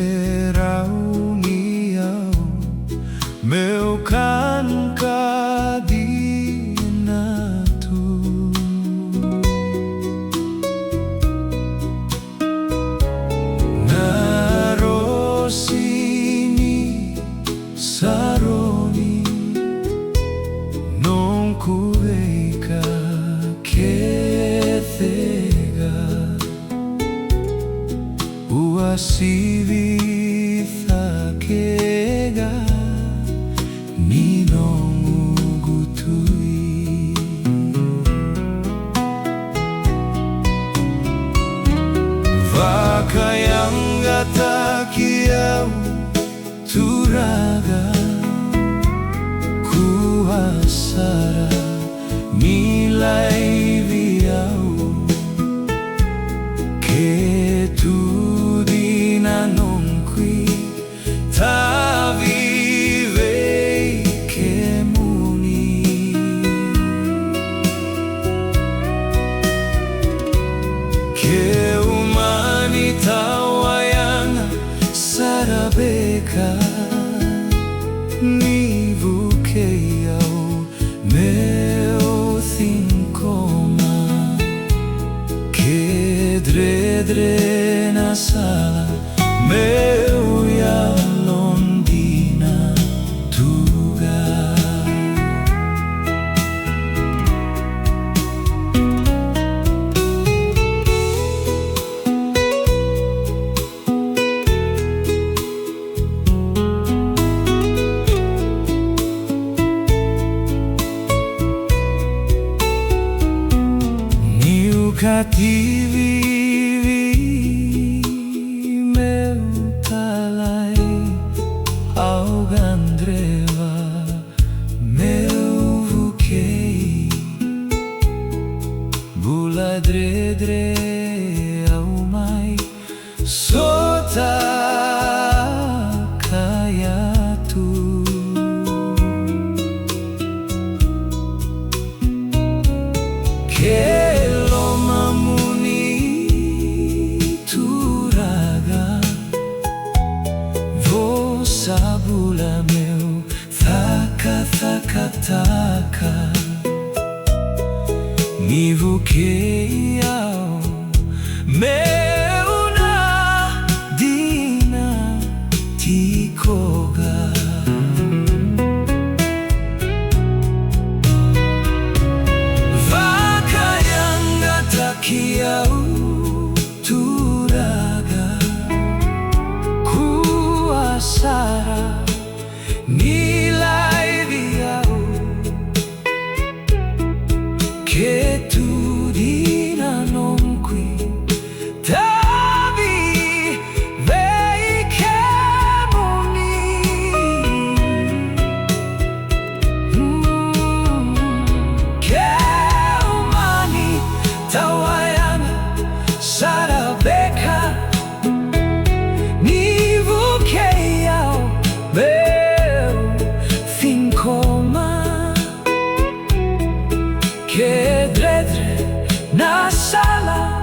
Serau niau meu kan ka dina tu na rosi ni Saroni NOQU VIAVIA kecega Uasivi talega ni NOQU tui Vakayagataki Au Turaga sara ni laivi dina NOQU tavi veikemuni keumani tawayaga sara beka ni vukei ciqoma dredre na sala meu yalodina tuga cacivi meu talai au gadreva meu vukei Bula dredre au mai sota kayatu lomamuni Turaga Vosabula meu cakacaka ni vukei meu na dina ciqoma Vakayagataki Au Turaga sara ni laivi dina NOQU tavi veikemuni keumani tawayaga sara beka ni vukei meu ciqoma dredre na sala